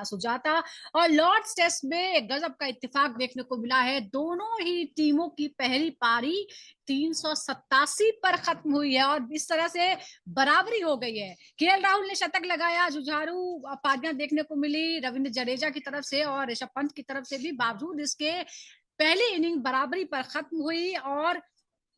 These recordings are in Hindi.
सुजाता। और लॉर्ड्स टेस्ट में गजब का इत्तेफाक देखने को मिला है। दोनों ही टीमों की पहली पारी 387 पर खत्म हुई है और इस तरह से बराबरी हो गई है। केएल राहुल ने शतक लगाया, जुझारू पारियां देखने को मिली रविंद्र जडेजा की तरफ से और ऋषभ पंत की तरफ से भी। बावजूद इसके पहली इनिंग बराबरी पर खत्म हुई और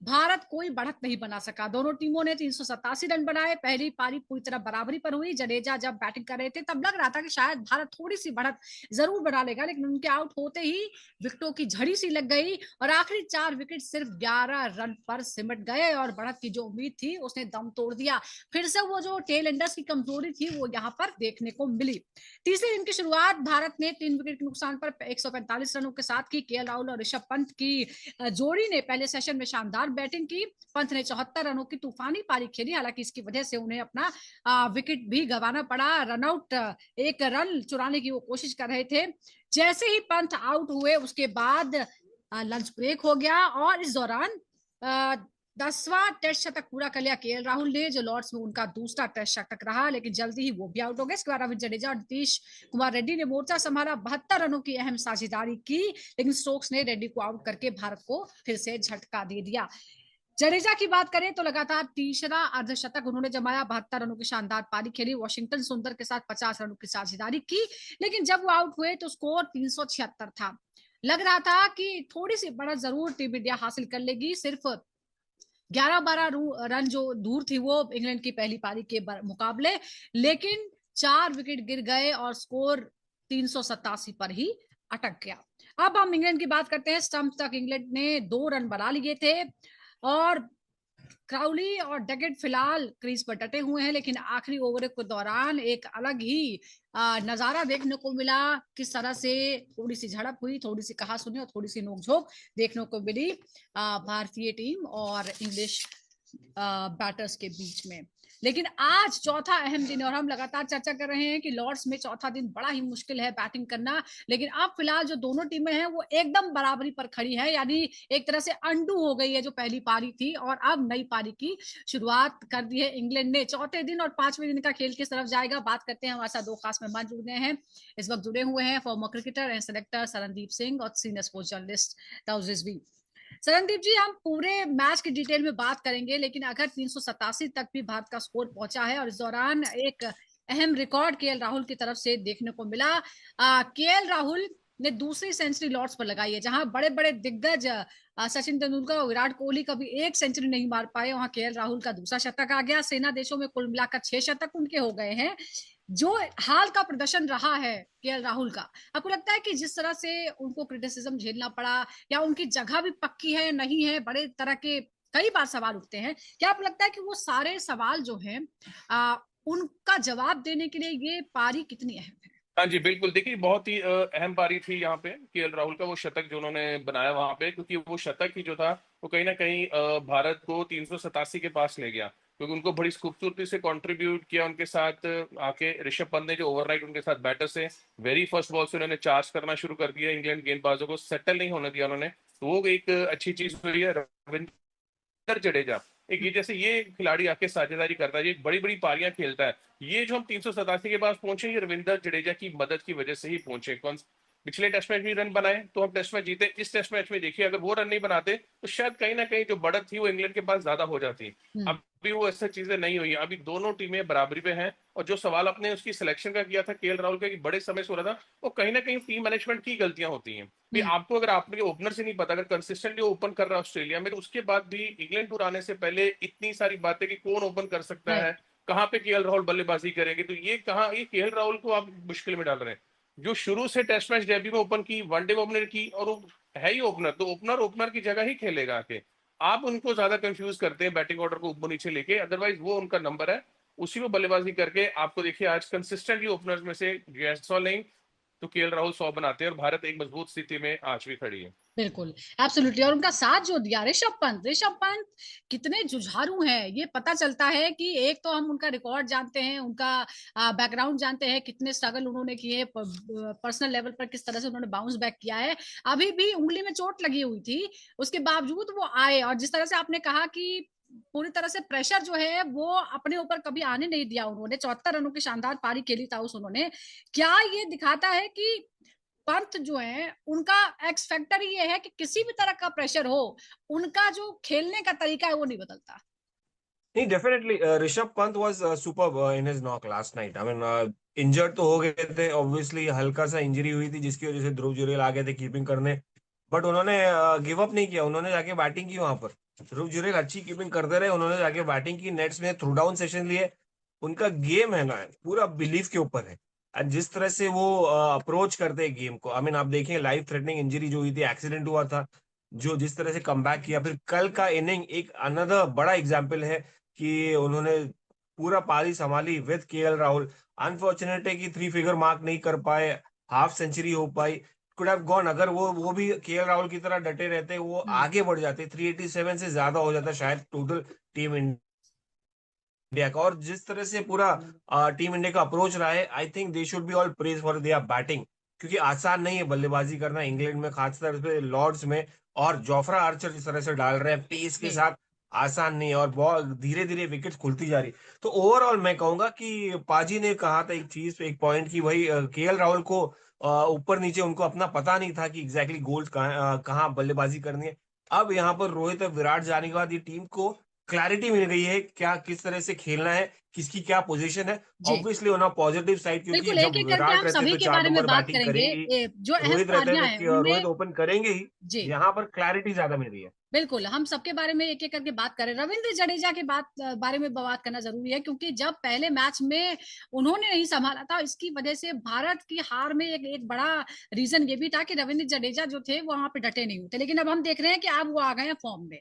भारत कोई बढ़त नहीं बना सका। दोनों टीमों ने 387 रन बनाए। पहली पारी पूरी तरह बराबरी पर हुई। जडेजा जब बैटिंग कर रहे थे तब लग रहा था कि शायद भारत थोड़ी सी बढ़त जरूर बना लेगा, लेकिन उनके आउट होते ही विकेटों की झड़ी सी लग गई और आखिरी 4 विकेट सिर्फ 11 रन पर सिमट गए और बढ़त की जो उम्मीद थी उसने दम तोड़ दिया। फिर से वो जो टेल एंडर्स की कमजोरी थी वो यहाँ पर देखने को मिली। तीसरे दिन की शुरुआत भारत ने 3 विकेट के नुकसान पर 145 रनों के साथ की। केएल राहुल और ऋषभ पंत की जोड़ी ने पहले सेशन में शानदार बैटिंग की। पंत ने 74 रनों की तूफानी पारी खेली, हालांकि इसकी वजह से उन्हें अपना विकेट भी गंवाना पड़ा। रनआउट एक रन चुराने की वो कोशिश कर रहे थे। जैसे ही पंत आउट हुए उसके बाद लंच ब्रेक हो गया और इस दौरान 10वां टेस्ट शतक पूरा कर लिया केएल राहुल ने, जो लॉर्ड्स में उनका दूसरा टेस्ट शतक रहा, लेकिन जल्दी ही वो भी आउट हो गए। इसके बाद रविंद्र जडेजा और नीतीश कुमार रेड्डी ने मोर्चा संभाला। 72 रनों की अहम साझेदारी की, लेकिन स्टोक्स ने रेड्डी को आउट करके भारत को फिर से झटका दे दिया। जडेजा की बात करें तो लगातार तीसरा अर्धशतक उन्होंने जमाया। 72 रनों की शानदार पारी खेली। वॉशिंगटन सुंदर के साथ 50 रनों की साझेदारी की, लेकिन जब वो आउट हुए तो स्कोर 376 था। लग रहा था कि थोड़ी सी बढ़त जरूर टीम इंडिया हासिल कर लेगी। सिर्फ 11-12 रन जो दूर थी वो इंग्लैंड की पहली पारी के मुकाबले, लेकिन 4 विकेट गिर गए और स्कोर 387 पर ही अटक गया। अब हम इंग्लैंड की बात करते हैं। स्टंप तक इंग्लैंड ने 2 रन बना लिए थे और क्राउली और डगेट फिलहाल क्रीज पर डटे हुए हैं, लेकिन आखिरी ओवर के दौरान एक अलग ही नजारा देखने को मिला। किस तरह से थोड़ी सी झड़प हुई, थोड़ी सी कहासुनी और थोड़ी सी नोकझोंक देखने को मिली भारतीय टीम और इंग्लिश बैटर्स के बीच में। लेकिन आज चौथा अहम दिन है और हम लगातार चर्चा कर रहे हैं कि लॉर्ड्स में चौथा दिन बड़ा ही मुश्किल है बैटिंग करना, लेकिन अब फिलहाल जो दोनों टीमें हैं वो एकदम बराबरी पर खड़ी है, यानी एक तरह से अंडू हो गई है जो पहली पारी थी और अब नई पारी की शुरुआत कर दी है इंग्लैंड ने। चौथे दिन और 5वें दिन का खेल किस तरफ जाएगा, बात करते हैं। हमारे साथ 2 खास मेहमान जुड़े हैं, इस वक्त जुड़े हुए हैं farmer cricketer and selector Sarandeep Singh और सीनियर स्पोर्ट्स जर्नलिस्ट ताउजिज़वी। सरनदीप जी, हम पूरे मैच की डिटेल में बात करेंगे, लेकिन अगर 387 तक भी भारत का स्कोर पहुंचा है और इस दौरान एक अहम रिकॉर्ड केएल राहुल की तरफ से देखने को मिला। केएल राहुल ने दूसरी सेंचुरी लॉर्ड्स पर लगाई है, जहां बड़े बड़े दिग्गज सचिन तेंदुलकर और विराट कोहली कभी एक सेंचुरी नहीं मार पाए, वहां केएल राहुल का दूसरा शतक आ गया। सेना देशों में कुल मिलाकर 6 शतक उनके हो गए हैं। जो हाल का प्रदर्शन रहा है केएल राहुल का, आपको लगता है कि जिस तरह से उनको क्रिटिसिज्म झेलना पड़ा या उनकी जगह भी पक्की है नहीं है, बड़े तरह के कई बार सवाल उठते हैं, क्या आपको लगता है कि वो सारे सवाल जो हैं उनका जवाब देने के लिए ये पारी कितनी अहम है? हाँ जी, बिल्कुल। देखिए, बहुत ही अहम पारी थी यहाँ पे केएल राहुल का, वो शतक जो उन्होंने बनाया वहां पे, क्योंकि वो शतक ही जो था वो कहीं ना कहीं भारत को 387 के पास ले गया, क्योंकि उनको बड़ी खूबसूरती से कंट्रीब्यूट किया। उनके साथ आके ऋषभ पंत ने जो ओवरनाइट उनके साथ बैटर से वेरी फर्स्ट बॉल से उन्होंने चार्ज करना शुरू कर दिया, इंग्लैंड गेंदबाजों को सेटल नहीं होने दिया उन्होंने, तो वो एक अच्छी चीज हुई है। रविंद्र जडेजा, एक ये जैसे ये खिलाड़ी आके साझेदारी करता है, ये बड़ी बड़ी पारियां खेलता है। ये जो हम 387 के पास पहुंचे, ये रविंद्र जडेजा की मदद की वजह से ही पहुंचे। कौन पिछले टेस्ट मैच में रन बनाए तो हम टेस्ट मैच जीते। इस टेस्ट मैच में देखिए, अगर वो रन नहीं बनाते तो शायद कहीं ना कहीं जो बढ़त थी वो इंग्लैंड के पास ज्यादा हो जाती। अभी वो ऐसा चीजें नहीं हुई। अभी दोनों टीमें बराबरी पे हैं। और जो सवाल आपने उसकी सिलेक्शन का किया था केएल राहुल का, कि बड़े समय से हो रहा था, वो कहीं ना कहीं टीम मैनेजमेंट की गलतियां होती हैं। भी आपको, अगर आपने ओपनर से नहीं पता, अगर कंसिस्टेंटली ओपन कर रहा है ऑस्ट्रेलिया में, तो उसके बाद भी इंग्लैंड टूर आने से पहले इतनी सारी बातें कि कौन ओपन कर सकता है, कहाँ पे केएल राहुल बल्लेबाजी करेंगे, तो ये कहाँ, ये केएल राहुल को आप मुश्किल में डाल रहे हैं। जो शुरू से टेस्ट मैच डेब्यू में ओपन की, वनडे में ओपनर की, और वो है ही ओपनर, तो ओपनर ओपनर की जगह ही खेलेगा आके। आप उनको ज्यादा कंफ्यूज करते हैं बैटिंग ऑर्डर को ऊपर नीचे लेके, अदरवाइज वो उनका नंबर है, उसी में बल्लेबाजी करके आपको देखिए आज कंसिस्टेंटली ओपनर्स में से जयसवाल नहीं तो केएल राहुल 100 बनाते हैं और भारत एक मजबूत स्थिति में आज भी खड़ी है। बिल्कुल, एब्सोल्युटली। और उनका साथ जो दिया ऋषभ पंत कितने जुझारू हैं ये पता चलता है कि एक तो हम उनका रिकॉर्ड जानते हैं, उनका बैकग्राउंड जानते हैं, कितने स्ट्रगल उन्होंने किए पर्सनल लेवल पर, किस तरह से उन्होंने बाउंस बैक किया है। अभी भी उंगली में चोट लगी हुई थी, उसके बावजूद वो आए और जिस तरह से आपने कहा कि पूरी तरह से प्रेशर जो है वो अपने ऊपर कभी आने नहीं दिया उन्होंने। 74 रनों की शानदार पारी खेली था उन्होंने। क्या ये दिखाता है कि पंत जो है उनका एक्स फैक्टर ये है कि किसी भी तरह का प्रेशर हो, उनका जो खेलने का तरीका है वो नहीं बदलता। नहीं, definitely Rishabh Pant was superb in his knock last night. I mean injured तो हो गए थे ऑब्वियसली, हल्का सा इंजरी हुई थी जिसकी वजह से ध्रुव जुरेल आ गए थे कीपिंग करने, बट उन्होंने गिव अप नहीं किया, उन्होंने जाके बैटिंग की वहां पर। ध्रुव जुरेल अच्छी कीपिंग करते रहे, उन्होंने जाके बैटिंग की, नेट्स में थ्रू डाउन सेशन लिए। उनका गेम है ना पूरा बिलीफ के ऊपर है। और जिस तरह से वो अप्रोच करते हैं गेम को, आई मीन आप देखें लाइफ थ्रेटनिंग इंजरी जो हुई थी, एक्सीडेंट हुआ था, जो जिस तरह से कमबैक किया, फिर कल का इनिंग एक अनदर बड़ा एग्जाम्पल है कि उन्होंने पूरा पारी संभाली विद केएल राहुल। अनफॉर्चुनेट है कि 3 फिगर मार्क नहीं कर पाए, हाफ सेंचुरी हो पाई, कुड हैव गॉन। अगर वो भी केएल राहुल की तरह डटे रहते, वो आगे बढ़ जाते, 387 से ज्यादा हो जाता शायद टोटल टीम इंडिया का। और जिस तरह से पूरा टीम इंडिया का अप्रोच रहा है, I think they should be all praise for their batting, क्योंकि आसान नहीं है बल्लेबाजी करना इंग्लैंड में, खासतौर पे लॉर्ड्स में। और जोफ्रा आर्चर जिस तरह से डाल रहे हैं पेस के साथ, आसान नहीं है, और बहुत धीरे धीरे विकेट खुलती जा रही। तो ओवरऑल मैं कहूंगा कि पाजी ने कहा था एक चीज, एक पॉइंट, की भाई केएल राहुल को ऊपर नीचे उनको अपना पता नहीं था कि एग्जैक्टली गोल्स कहाँ बल्लेबाजी करनी है। अब यहाँ पर रोहित और विराट जाने के बाद ये टीम को क्लैरिटी मिल गई है क्या किस तरह से खेलना है, किसकी क्या पोजीशन है। जी obviously on a positive side, क्योंकि बिल्कुल, एक जब एक करके विराट हम रहते सभी तो के 4 बारे में नंबर बात बैटिंग करेंगे। करेंगे ही, जो अहम रोहित रहते पारियां तो हैं रोहित उनमें। ओपन करेंगे ही। जी यहाँ पर क्लैरिटी ज्यादा मिल रही है। बिल्कुल, हम सबके बारे में एक एक करके बात करें। रविंद्र जडेजा के बारे में बात करना जरूरी है, क्योंकि जब पहले मैच में उन्होंने नहीं संभाला था, इसकी वजह से भारत की हार में एक बड़ा रीजन ये भी था कि रविंद्र जडेजा जो थे वो वहां पे डटे नहीं होते। लेकिन अब हम देख रहे हैं कि अब वो आ गए हैं फॉर्म में।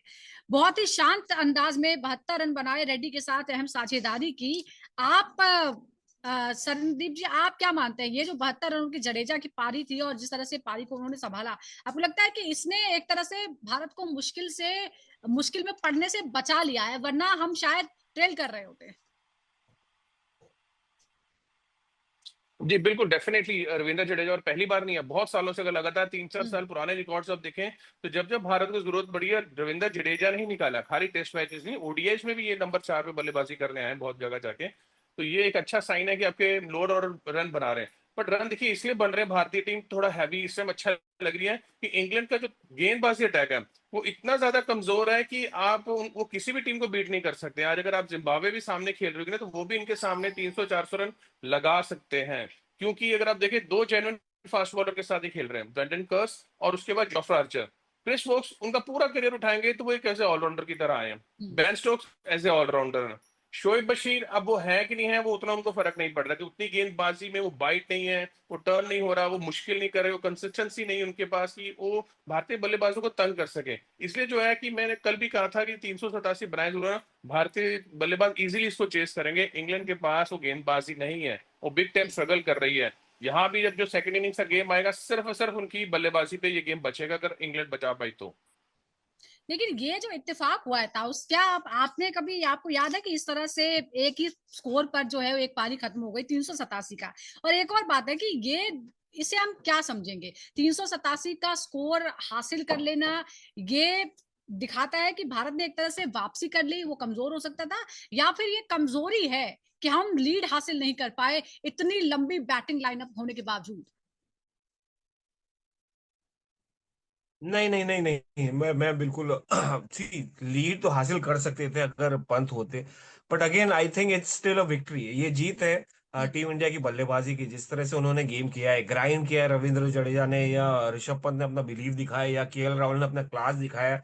बहुत ही शांत अंदाज में 72 रन बनाए, रेड्डी के साथ अहम साझेदारी की। आप संदीप जी, आप क्या मानते हैं, ये जो 72 रनों की जडेजा की पारी थी और जिस तरह से पारी को उन्होंने संभाला, आपको लगता है कि इसने एक तरह से भारत को मुश्किल में पड़ने से बचा लिया है, वरना हम शायद ट्रेल कर रहे होते? जी बिल्कुल, डेफिनेटली रविंद्र जडेजा, और पहली बार नहीं है, बहुत सालों से, अगर लगातार 3-4 साल पुराने रिकॉर्ड्स अब देखें, तो जब जब भारत को जरूरत पड़ी है, रविंद्र जडेजा ने ही निकाला। खाली टेस्ट मैचेस नहीं, ओडीआईज में भी ये नंबर 4 पे बल्लेबाजी करने आए हैं बहुत जगह जाके। तो ये एक अच्छा साइन है कि आपके लोड और रन बना रहे हैं। बट रन देखिए इसलिए बन रहे हैं, भारतीय टीम थोड़ा हैवी इस टाइम अच्छा लग रही है कि इंग्लैंड का जो गेंदबाजी अटैक है वो इतना ज्यादा कमजोर है कि वो किसी भी टीम को बीट नहीं कर सकते। आज अगर आप जिम्बाब्वे भी सामने खेल रहे हो ना, तो वो भी इनके सामने 300-400 रन लगा सकते हैं। क्योंकि अगर आप देखें, दो जेन्युइन फास्ट बॉलर के साथ ही खेल रहे हैं, ब्रेंडन कर्स और उसके बाद जोफ्रा आर्चर। क्रिस वोक्स उनका पूरा करियर उठाएंगे तो वो एक ऐसे ऑलराउंडर की तरह आए हैं। Ben Stokes as a allrounder. Shoaib Bashir, अब वो है कि नहीं है, वो उतना उनको फर्क नहीं पड़ रहा कि उतनी गेंदबाजी में वो बाइट नहीं है, वो टर्न नहीं हो रहा, वो मुश्किल नहीं कर रहे, वो कंसिस्टेंसी नहीं उनके पास कि वो भारतीय बल्लेबाजों को तंग कर सके। इसलिए जो है कि मैंने कल भी कहा था कि 387 बनाए जरूर है, भारतीय बल्लेबाज इजीली इसको चेस करेंगे। इंग्लैंड के पास वो गेंदबाजी नहीं है, वो बिग टाइम स्ट्रगल कर रही है। यहाँ भी जब जो सेकंड इनिंग्स का गेम आएगा, सिर्फ और सिर्फ उनकी बल्लेबाजी पे ये गेम बचेगा, अगर इंग्लैंड बचा पाई तो। लेकिन ये जो इत्तेफाक हुआ है ताउस, क्या आपने कभी, आपको याद है कि इस तरह से एक ही स्कोर पर जो है एक पारी खत्म हो गई 387 का? और एक और बात है कि ये, इसे हम क्या समझेंगे? 387 का स्कोर हासिल कर लेना, ये दिखाता है कि भारत ने एक तरह से वापसी कर ली, वो कमजोर हो सकता था, या फिर ये कमजोरी है कि हम लीड हासिल नहीं कर पाए इतनी लंबी बैटिंग लाइनअप होने के बावजूद? नहीं नहीं नहीं नहीं, मैं बिल्कुल सी, लीड तो हासिल कर सकते थे अगर पंत होते, but again I think it's still a victory. ये जीत है टीम इंडिया की बल्लेबाजी की, जिस तरह से उन्होंने गेम किया है, ग्राइंड किया है रविंद्र जडेजा ने, या ऋषभ पंत ने अपना बिलीव दिखाया, या केएल राहुल ने अपना क्लास दिखाया।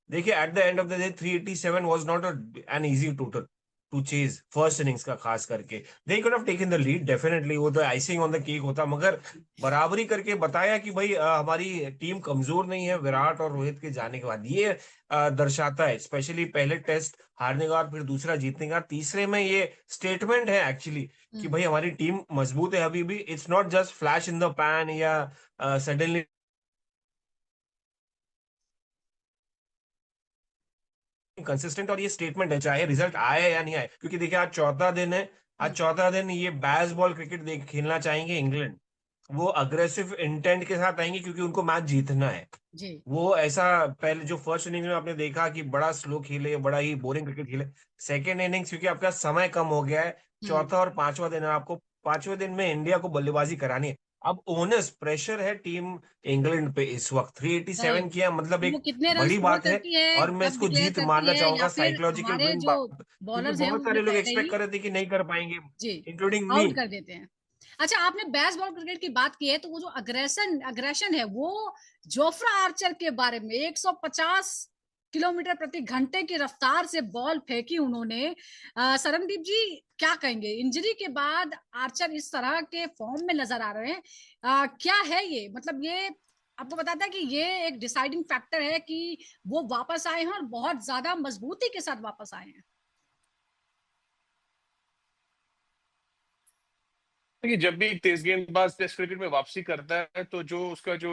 देखिए eight the end of the day 387 was not an easy total two chase, first innings का खास करके। They could have taken the lead definitely, वो तो आइसिंग ऑन द केक होता, मगर बराबरी करके बताया कि भाई हमारी टीम कमजोर नहीं है विराट और रोहित के जाने के बाद। ये दर्शाता है, स्पेशली पहले टेस्ट हारने के बाद फिर दूसरा जीतने के बाद तीसरे में, ये स्टेटमेंट है एक्चुअली कि भाई हमारी टीम मजबूत है अभी भी। It's not just flash in the pan या सडनली कंसिस्टेंट। और ये स्टेटमेंट है चाहे रिजल्ट आए या नहीं आए, क्योंकि देखिए आज चौथा दिन है, आज चौथा दिन ये बैस बॉल क्रिकेट देख खेलना चाहेंगे इंग्लैंड। वो अग्रेसिव इंटेंट के साथ आएंगे क्योंकि उनको मैच जीतना है। जी। वो ऐसा पहले जो फर्स्ट इनिंग्स में आपने देखा कि बड़ा स्लो खेले, बड़ा ही बोरिंग क्रिकेट खेले। सेकेंड इनिंग्स क्योंकि आपका समय कम हो गया है, हम्म। चौथा और पांचवा दिन है, आपको पांचवें दिन में इंडिया को बल्लेबाजी करानी है। अब ओनस प्रेशर है टीम इंग्लैंड पे इस वक्त। 387 राइट। किया मतलब वो एक कितने रन बड़ी स्कोर बात है। करती है, और मैं कब इसको डिक्लेयर जीत करती मानना है, या चाहूंगा, फिर साइकोलॉजिकल हमारे विन जो बात, क्योंकि बॉलर्स हैं बहुत सारे उन्हें लोग पहले एक्सपेक्ट ही कर रहे थे कि नहीं कर पाएंगे, जी इंक्लूडिंग मी। आउट कर देते हैं। अच्छा, आपने बेसबॉल क्रिकेट की बात की है, तो वो जो अग्रेशन अग्रेशन है वो जोफ्रा आर्चर के बारे में 150 किलोमीटर प्रति घंटे की रफ्तार से बॉल फेंकी उन्होंने। सरनदीप जी, क्या कहेंगे? इंजरी के बाद आर्चर इस तरह के फॉर्म में नजर आ रहे हैं। क्या है ये, मतलब ये आपको बताता है कि ये एक डिसाइडिंग फैक्टर है कि वो वापस आए हैं और बहुत ज्यादा मजबूती के साथ वापस आए हैं। देखिए, जब भी एक तेज गेंदबाज टेस्ट क्रिकेट में वापसी करता है तो जो उसका जो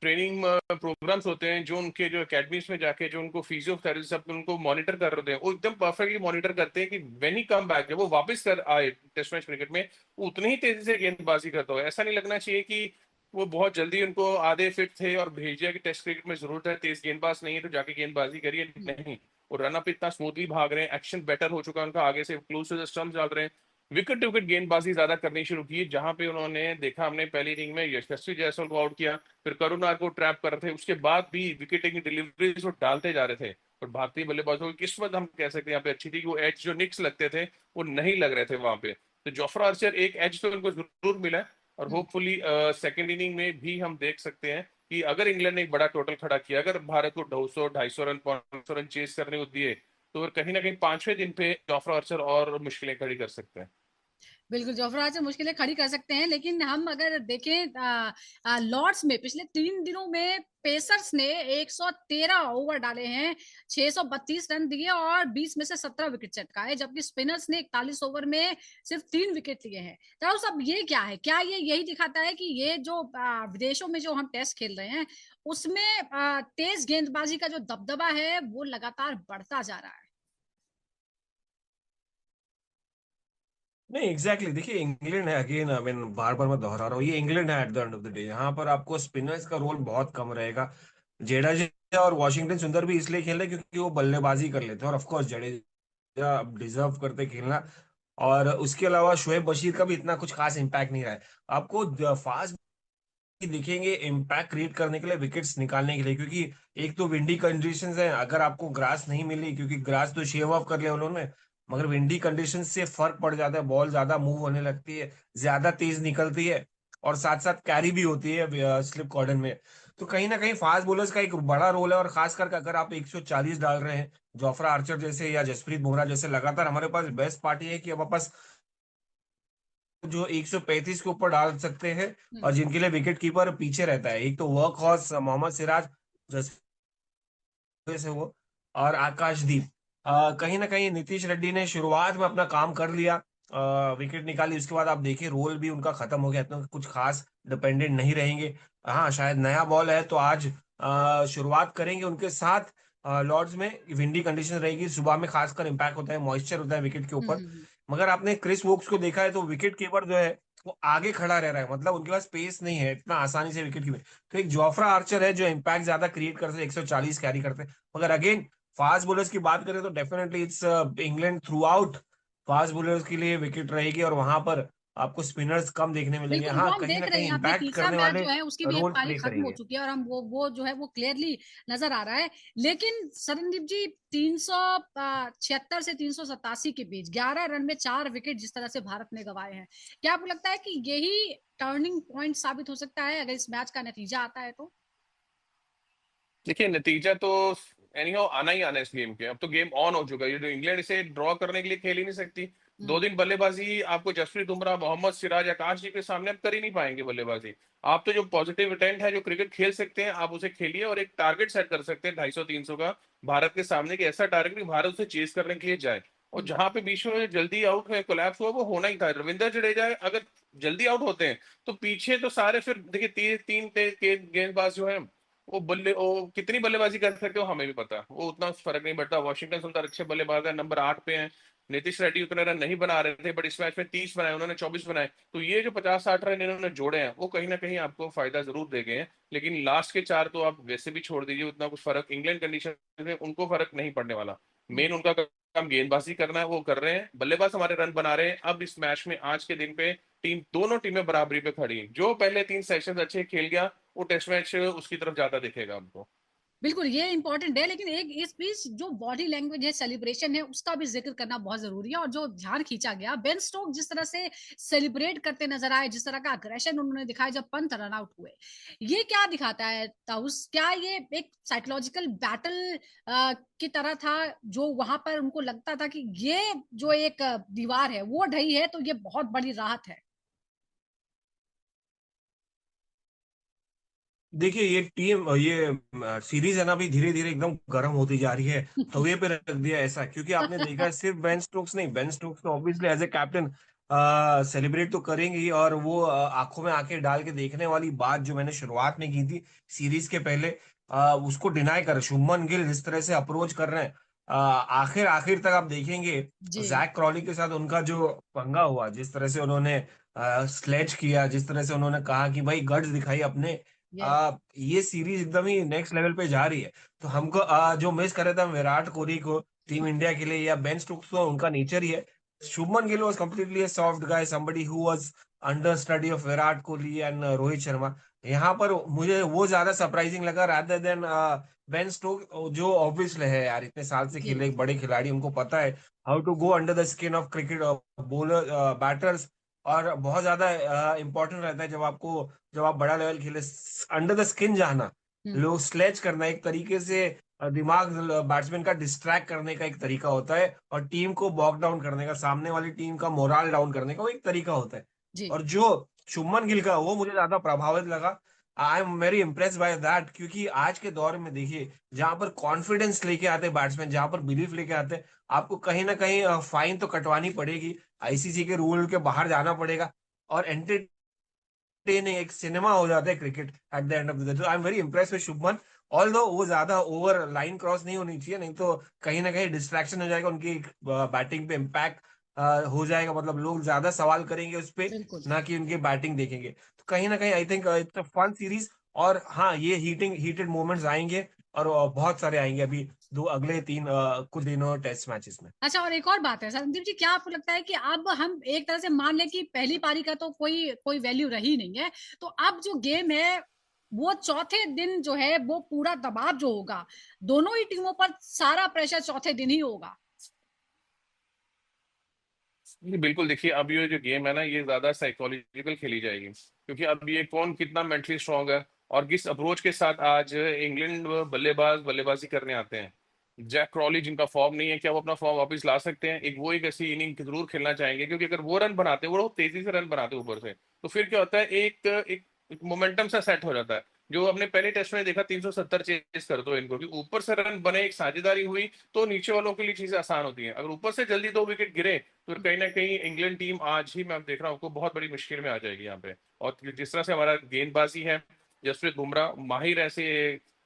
ट्रेनिंग प्रोग्राम्स होते हैं, जो उनके जो एकेडमीज में जाके जो उनको फिजियोथेरेपिस्ट सब उनको मॉनिटर कर रहे हैं, वो एकदम परफेक्टली मॉनिटर करते हैं कि व्हेन ही कम बैक, जब वो वापस कर आए टेस्ट मैच क्रिकेट में, वो उतनी ही तेजी से गेंदबाजी करता हो। ऐसा नहीं लगना चाहिए कि वो बहुत जल्दी उनको आधे फिट थे और भेज दिया कि टेस्ट क्रिकेट में जरूरत है, तेज गेंदबाज नहीं है तो जाके गेंदबाजी करिए। नहीं, वो रन अप इतना स्मूथली भाग रहे हैं, एक्शन बेटर हो चुका है उनका, आगे से क्लोज टू द स्टंप डाल रहे हैं, विकेट टू विकेट गेंदबाजी ज्यादा करनी शुरू की। जहां पे उन्होंने देखा, हमने पहली इनिंग में यशस्वी जायसवाल को आउट किया, फिर करुण नायर को ट्रैप कर रहे थे, उसके बाद भी विकेट टेकिंग डिलीवरीज वो डालते जा रहे थे। और भारतीय बल्लेबाजों की किस्मत हम कह सकते हैं यहाँ पे अच्छी थी कि वो एज जो निक्स लगते थे वो नहीं लग रहे थे वहां पे। तो जोफ्रा आर्चर एक एज तो उनको जरूर मिला है, और हम्म। होपफुली सेकेंड इनिंग में भी हम देख सकते हैं कि अगर इंग्लैंड ने एक बड़ा टोटल खड़ा किया, अगर भारत को 200 250 रन 500 रन चेस करने को दिए, तो कहीं ना कहीं पांचवें दिन पे जोफ्रा आर्चर और मुश्किलें खड़ी कर सकते हैं। बिल्कुल, जोफ्रा से मुश्किलें खड़ी कर सकते हैं, लेकिन हम अगर देखें लॉर्ड्स में पिछले 3 दिनों में पेसर्स ने 113 ओवर डाले हैं, 632 रन दिए और 20 में से 17 विकेट चटकाए, जबकि स्पिनर्स ने 41 ओवर में सिर्फ 3 विकेट लिए हैं। तो सब ये क्या है? क्या ये यही दिखाता है कि ये जो विदेशों में जो हम टेस्ट खेल रहे हैं उसमें तेज गेंदबाजी का जो दबदबा है वो लगातार बढ़ता जा रहा है? नहीं एग्जैक्टली exactly. देखिए इंग्लैंड है, अगेन आई मीन बार बार मैं दोहरा रहा हूँ, ये इंग्लैंड है eight the end of the day. यहाँ पर आपको स्पिनर्स का रोल बहुत कम रहेगा। जडेजा और वॉशिंगटन सुंदर भी इसलिए खेल रहे क्योंकि वो बल्लेबाजी कर लेते हैं, और ऑफ कोर्स जडेजा डिजर्व करते खेलना। और उसके अलावा शोएब बशीर का भी इतना कुछ खास इम्पैक्ट नहीं रहा है। आपको फास्ट दिखेंगे इम्पैक्ट क्रिएट करने के लिए, विकेट्स निकालने के लिए, क्योंकि एक तो विंडी कंडीशंस है, अगर आपको ग्रास नहीं मिली, क्योंकि ग्रास तो शेव ऑफ कर लिया उन्होंने, मगर विंडी कंडीशंस से फर्क पड़ जाता है, बॉल ज्यादा मूव होने लगती है, ज्यादा तेज निकलती है, और साथ साथ कैरी भी होती है स्लिप कॉर्डन में। तो कहीं ना कहीं फास्ट बॉलर्स का एक बड़ा रोल है, और खास करके अगर आप 140 डाल रहे हैं, जोफ्रा आर्चर जैसे या जसप्रीत बुमराह जैसे, लगातार हमारे पास बेस्ट पार्टी है कि अब पास जो 135 के ऊपर डाल सकते हैं, और हम्म। जिनके लिए विकेट कीपर पीछे रहता है, एक तो वर्क हॉर्स मोहम्मद सिराज जैसे वो, और आकाशदीप। कहीं ना कहीं नीतीश रेड्डी ने शुरुआत में अपना काम कर लिया, विकेट निकाली, उसके बाद आप देखिए रोल भी उनका खत्म हो गया, इतना कुछ खास डिपेंडेंट नहीं रहेंगे। हाँ शायद नया बॉल है तो आज शुरुआत करेंगे उनके साथ। लॉर्ड्स में विंडी कंडीशन रहेगी, सुबह में खासकर इम्पैक्ट होता है, मॉइस्चर होता है विकेट के ऊपर। हम्म। मगर आपने क्रिस वोक्स को देखा है तो विकेट कीपर जो है वो आगे खड़ा रह रहा है, मतलब उनके पास स्पेस नहीं है इतना आसानी से विकेट कीपर। तो एक जोफ्रा आर्चर है जो इम्पैक्ट ज्यादा क्रिएट करते हैं, 140 कैरी करते हैं। मगर अगेन फास्ट बॉलर्स की बात करें तो definitely it's England through out. Fast bowlers के लिए विकेट रहेगी, और वहां पर आपको स्पिनर्स कम देखने मिलेंगे। बिल्कुल, वो हाँ हम कहीं देख ना रहे कहीं हैं। अभी इम्पैक्ट तीसरा करने मैच वाले जो है उसकी भी एक रोल पारी प्ले खत्म हो करेंगे। चुकी है और हम वो जो है वो क्लियरली नजर आ रहा है। लेकिन सरनदीप जी, 376 से 387 के बीच 11 रन में 4 विकेट जिस तरह से भारत ने गंवाए हैं, क्या आपको लगता है कि यही टर्निंग पॉइंट साबित हो सकता है अगर इस मैच का नतीजा आता है तो? देखिए, नतीजा तो एनी हाउ आना ही आना है इस गेम के। अब तो गेम ऑन हो चुका है, ये जो इंग्लैंड इसे ड्रॉ करने के लिए खेल ही नहीं सकती। दो हम्म। दिन बल्लेबाजी आपको जसप्रीत बुमराह, मोहम्मद सिराज, आकाश जी के सामने आप कर ही नहीं पाएंगे बल्लेबाजी। आप तो जो पॉजिटिव इंटेंट है, जो क्रिकेट खेल सकते हैं, आप उसे खेलिए और एक टारगेट सेट कर सकते हैं 250 300 का भारत के सामने, कि ऐसा टारगेट कि भारत उसे चेस करने के लिए जाए। और हम्म। जहां पे बीच में जल्दी आउट है, कोलैप्स हुआ, वो होना ही था। रविंद्र जडेजा अगर जल्दी आउट होते हैं तो पीछे तो सारे, फिर देखिए गेंदबाज जो है, वो कितनी बल्लेबाजी कर सकते हो हमें भी पता है, वो उतना फर्क नहीं पड़ता। वॉशिंगटन सुंदर अच्छे बल्लेबाज है, नंबर 8 पे हैं, नीतीश रेड्डी उतने रन नहीं बना रहे थे, बट इस मैच में 30 बनाए, उन्होंने 24 बनाए। तो ये जो 50-60 रन इन्होंने जोड़े हैं वो कहीं ना कहीं आपको फायदा जरूर दे गए हैं। लेकिन लास्ट के 4 तो आप वैसे भी छोड़ दीजिए, उतना कुछ फर्क इंग्लैंड कंडीशन में उनको फर्क नहीं पड़ने वाला। मेन उनका काम गेंदबाजी करना है, वो कर रहे हैं। बल्लेबाज हमारे रन बना रहे हैं। अब इस मैच में आज के दिन पे दोनों टीमें बराबरी पे खड़ी हैं। जो पहले 3 सेशंस अच्छे खेल गया वो टेस्ट मैच उसकी तरफ ज्यादा दिखेगा हमको। बिल्कुल ये इंपॉर्टेंट है, लेकिन एक इस बीच जो बॉडी लैंग्वेज है, सेलिब्रेशन है, उसका भी जिक्र करना बहुत जरूरी है। और जो ध्यान खींचा गया, बेन स्टोक जिस तरह से सेलिब्रेट करते नजर आए, जिस तरह का अग्रेशन उन्होंने दिखाया जब पंत रन आउट हुए, ये क्या दिखाता है ताउस? क्या ये एक साइकोलॉजिकल बैटल की तरह था, जो वहां पर उनको लगता था कि ये जो एक दीवार है वो ढही है, तो ये बहुत बड़ी राहत है? देखिए ये टीम ये सीरीज है ना अभी धीरे धीरे एकदम गर्म होती जा रही है। तवे पे रख दिया ऐसा, क्योंकि आपने देखा है सिर्फ बेन स्टोक्स नहीं, बेन स्टोक्स तो obviously as a captain celebrate तो करेंगे ही, और वो आंखों में आंखें डाल के देखने वाली बात जो मैंने शुरुआत में की थी सीरीज के पहले, उसको डिनाई कर शुभमन गिल जिस तरह से अप्रोच कर रहे हैं, आखिर आखिर तक आप देखेंगे जी। जैक क्रॉली के साथ उनका जो पंगा हुआ, जिस तरह से उन्होंने स्लेज किया, जिस तरह से उन्होंने कहा कि भाई गट्स दिखाई अपने, यस। ये सीरीज एकदम ही नेक्स्ट लेवल पे जा रही है। तो हमको जो मिस कर रहे थे हम विराट कोहली को टीम इंडिया के लिए, या बेन स्टोक्स को, उनका नेचर ही है। Shubman Gill was completely a soft guy, somebody who was under study of Virat Kohli and Rohit Sharma. यहाँ पर मुझे वो ज्यादा सरप्राइजिंग लगा रादर देन बेन स्टोक, जो ऑब्वियसली है यार, इतने साल से जी। खेले, एक बड़े खिलाड़ी, उनको पता है how to go under the skin of cricket bowler batters. और बहुत ज्यादा इंपॉर्टेंट रहता है जब आप बड़ा लेवल खेले, अंडर द स्किन जाना, हम्म। लो स्लेज करना, एक तरीके से दिमाग बैट्समैन का डिस्ट्रैक्ट करने का एक तरीका होता है, और टीम को बॉक डाउन करने का, सामने वाली टीम का मोरल डाउन करने का वो एक तरीका होता है। जी। और जो शुभमन गिल का, वो मुझे ज्यादा प्रभावित लगा। आई am very impress by that, क्योंकि आज के दौर में देखिए जहां पर कॉन्फिडेंस लेके आते बैट्समैन, जहां पर बिलीफ लेके आते, आपको कहीं ना कहीं फाइन तो कटवानी पड़ेगी, आईसीसी के रूल के बाहर जाना पड़ेगा, और एंटरटेनिंग एक सिनेमा हो जाता है cricket at the end of the day. तो I am very impress with Shubman, although वो ज्यादा ओवर लाइन क्रॉस नहीं होनी चाहिए, नहीं तो कहीं ना कहीं डिस्ट्रैक्शन हो जाएगा, उनकी बैटिंग पे इम्पैक्ट हो जाएगा, मतलब लोग ज्यादा सवाल करेंगे उस पे, बिल्कुल। ना कि उनकी बैटिंग देखेंगे। तो कहीं ना कहीं I think it's a fun series. और हाँ, ये हीटेड मोमेंट्स आएंगे, और बहुत सारे आएंगे अभी दो अगले तीन कुछ दिनों टेस्ट मैचेस में। अच्छा, और एक और बात है संदीप जी, क्या आपको लगता है कि अब हम एक तरह से मान लें कि पहली पारी का तो कोई कोई वैल्यू रही नहीं है, तो अब जो गेम है वो चौथे दिन जो है वो पूरा दबाव जो होगा, दोनों ही टीमों पर सारा प्रेशर चौथे दिन ही होगा? जी बिल्कुल। देखिए अब ये जो गेम है ना ये ज्यादा साइकोलॉजिकल खेली जाएगी, क्योंकि अब ये कौन कितना मेंटली स्ट्रांग है और किस अप्रोच के साथ आज इंग्लैंड बल्लेबाज बल्लेबाजी करने आते हैं। जैक क्रॉली जिनका फॉर्म नहीं है, क्या वो अपना फॉर्म वापस ला सकते हैं? एक ऐसी इनिंग जरूर खेलना चाहेंगे, क्योंकि अगर वो रन बनाते हैं, वो तेजी से रन बनाते हैं ऊपर से, तो फिर क्या होता है, एक मोमेंटम सा सेट हो जाता है। जो हमने पहले टेस्ट में देखा 370 चेस कर दो इनको, कि ऊपर से रन बने, एक साझेदारी हुई, तो नीचे वालों के लिए चीजें आसान होती हैं। अगर ऊपर से जल्दी 2 विकेट गिरे तो कहीं ना कहीं इंग्लैंड टीम आज ही मैं देख रहा हूँ को बहुत बड़ी मुश्किल में आ जाएगी यहाँ पे। और जिस तरह से हमारा गेंदबाजी है, जसप्रीत बुमराह माहिर ऐसे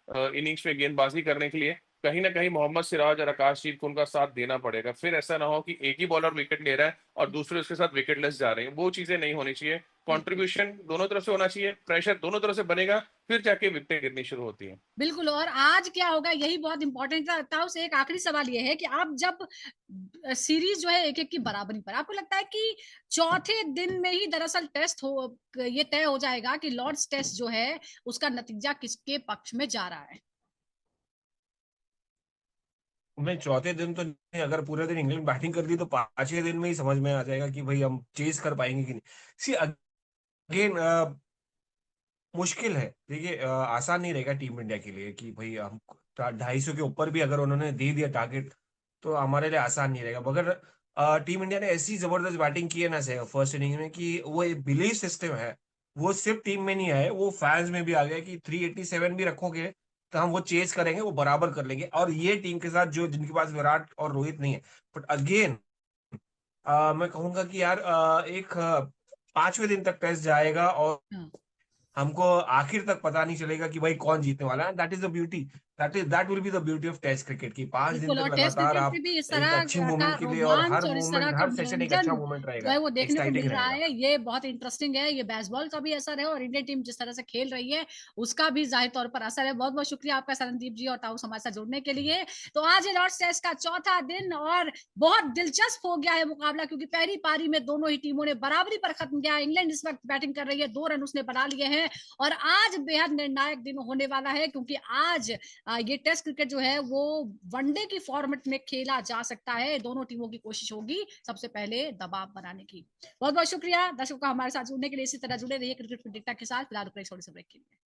इनिंग्स में गेंदबाजी करने के लिए, कहीं ना कहीं मोहम्मद सिराज और आकाशदीप को उनका साथ देना पड़ेगा। फिर ऐसा ना हो कि एक ही बॉलर विकेट ले रहा है और दूसरे उसके साथ विकेटलेस जा रहे हैं, वो चीजें नहीं होनी चाहिए। बिल्कुल। कंट्रीब्यूशन दोनों तरफ से होना चाहिए, प्रेशर दोनों तरफ से बनेगा, फिर जाके विकेटें गिरनी शुरू होती हैं। बिल्कुल, और आज क्या होगा यही बहुत इंपॉर्टेंट था। उस एक आखिरी सवाल ये है कि आप जब सीरीज जो है एक एक की बराबरी पर, आपको लगता है कि चौथे दिन में ही दरअसल टेस्ट हो, ये तय हो जाएगा कि लॉर्ड्स टेस्ट जो है उसका नतीजा किसके पक्ष में जा रहा है? मैं चौथे दिन तो नहीं, अगर पूरे दिन इंग्लैंड बैटिंग कर दी तो पांचवें दिन में ही समझ में आ जाएगा कि भाई हम चेस कर पाएंगे कि नहीं। सी अगेन मुश्किल है, देखिए आसान नहीं रहेगा टीम इंडिया के लिए कि भाई हम 250 के ऊपर भी अगर उन्होंने दे दिया टारगेट, तो हमारे लिए आसान नहीं रहेगा। मगर टीम इंडिया ने ऐसी जबरदस्त बैटिंग की है ना से फर्स्ट इनिंग में, कि वो एक बिलीफ सिस्टम है, वो सिर्फ टीम में नहीं है, वो फैंस में भी आ गया कि 387 भी रखोगे तो हम वो चेज करेंगे, वो बराबर कर लेंगे। और ये टीम के साथ जो जिनके पास विराट और रोहित नहीं है, बट अगेन मैं कहूंगा कि यार एक पांचवें दिन तक टेस्ट जाएगा, और हाँ। हमको आखिर तक पता नहीं चलेगा कि भाई कौन जीतने वाला है। That is the beauty that will be the beauty of test cricket की 5 दिन बिल्कुल, तक और टेस्ट लगातार क्रिकेट आप में भी इस एक तरह अच्छी का मोमेंट के लिए और हर रोमांच और इस तरह मोमेंट का हर सेशन एक अच्छा मनोरंजन मोमेंट जो रहेगा, है वो देखने को एक्साइटिंग मिल रहा रहेगा। है, ये बहुत इंटरेस्टिंग है। ये बेसबॉल का भी असर है और इंडियन टीम जिस तरह से खेल रही है उसका भी जाहिर तौर पर असर है। बहुत बहुत शुक्रिया आपका शरणदीप जी और ताऊ हमारे साथ जुड़ने के लिए। तो आज है लॉर्ड्स टेस्ट का चौथा दिन और बहुत दिलचस्प हो गया है मुकाबला, क्योंकि पहली पारी में दोनों ही टीमों ने बराबरी पर खत्म किया। इंग्लैंड इस वक्त बैटिंग कर रही है, 2 रन उसने बना लिए हैं और आज बेहद निर्णायक दिन होने वाला है, क्योंकि आज ये टेस्ट क्रिकेट जो है वो वनडे की फॉर्मेट में खेला जा सकता है। दोनों टीमों की कोशिश होगी सबसे पहले दबाव बनाने की। बहुत बहुत शुक्रिया दर्शकों का हमारे साथ जुड़ने के लिए। इसी तरह जुड़े रहिए क्रिकेट फुटिकटा के साथ। फिलहाल छोटे से ब्रेक के लिए।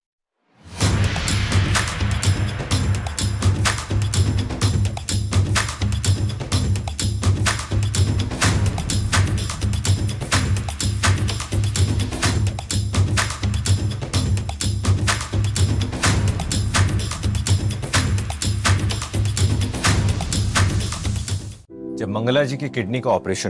जब मंगला जी की किडनी का ऑपरेशन